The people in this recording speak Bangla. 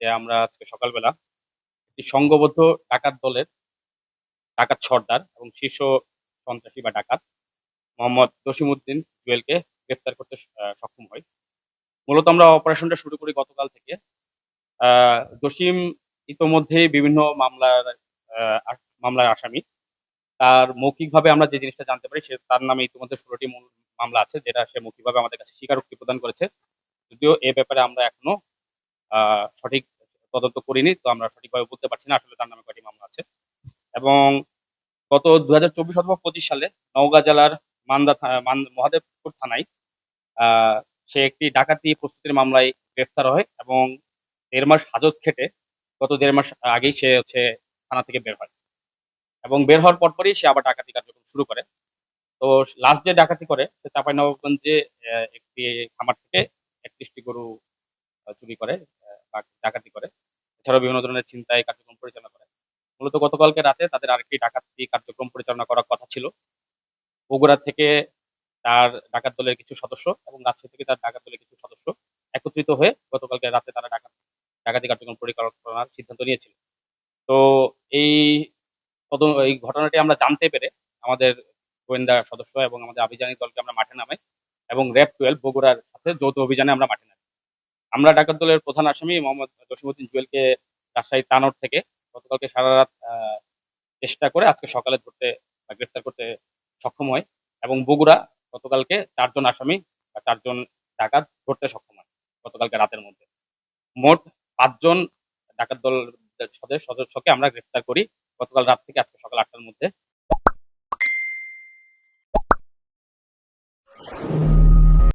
যে আমরা আজকে সকালবেলা একটি সংঘবদ্ধ ডাকাত দলের ডাকাত সর্দার এবং শীর্ষ সন্ত্রাসী বা ডাকাত মোহাম্মদ জসিমউদ্দিন জুয়েলকে গ্রেপ্তার করতে সক্ষম হই। মূলত আমরা অপারেশনটা শুরু করি গতকাল থেকে। জসিম ইতোমধ্যেই বিভিন্ন মামলার আসামি। তার মৌখিকভাবে আমরা যে জিনিসটা জানতে পারি তার নামে ইতিমধ্যে ১৬ টি মূল মামলা আছে, যেটা সে মৌখিকভাবে আমাদের কাছে স্বীকারোক্তি প্রদান করেছে। যদিও এ ব্যাপারে আমরা এখনো সঠিক তদন্ত করিনি। তো আমরা সঠিকভাবে বলতে পারছি না আসলে তার নামে কয়টি মামলা আছে। এবং গত ২০২৪ অথবা ২৫ সালে নওগাঁ জেলার মহাদেবপুর থানায় আ সে একটি ডাকাতি প্রস্তুতির মামলায় গ্রেফতার হয় এবং ১.৫ মাস হাজত খেটে গত ১.৫ মাস আগেই সে থানা থেকে বের হয়। এবং বের হওয়ার পরপরই সে আবার ডাকাতি কার্যক্রম শুরু করে। তো লাস্ট যে ডাকাতি করে সে চাঁপাইনবাবগঞ্জে একটি খামার থেকে ৩১ টি গরু চুরি করে, বা ডাকাতি করে। এছাড়াও বিভিন্ন ধরনের ছিনতাই কার্যক্রম পরিচালনা করে। মূলত গতকালকে রাতে তাদের আরেকটি ডাকাতি কার্যক্রম পরিচালনা করার কথা ছিল। বগুড়া থেকে তার ডাকাত দলের কিছু সদস্য এবং রাজশাহী থেকে তার ডাকাত দলের কিছু সদস্য একত্রিত হয়ে গতকালকে রাতে তারা ডাকাতি কার্যক্রম পরিকল্পনার সিদ্ধান্ত নিয়েছিল। তো এই এই ঘটনাটি আমরা জানতে পেরে আমাদের গোয়েন্দা সদস্য এবং আমাদের আভিযানিক দলকে আমরা মাঠে নামাই এবং র‍্যাব ১২ বগুড়ার সাথে যৌথ অভিযানে আমরা মাঠে নামি। আমরা ডাকাত দলের প্রধান আসামি মোহাম্মদ জসিমউদ্দিন জুয়েলকে রাজশাহী তানোর থেকে গতকালকে সারারাত চেষ্টা করে আজকে সকালে ধরতে বা গ্রেফতার করতে সক্ষম হয় এবং বগুড়া গতকালকে ৪ জন আসামি বা ৪ জন ডাকাত ধরতে সক্ষম হয় গতকালকে রাতের মধ্যে। মোট ৫ জন ডাকাত দল সদস্যকে আমরা গ্রেফতার করি গতকাল রাত থেকে আজকে সকাল ৮ টার মধ্যে।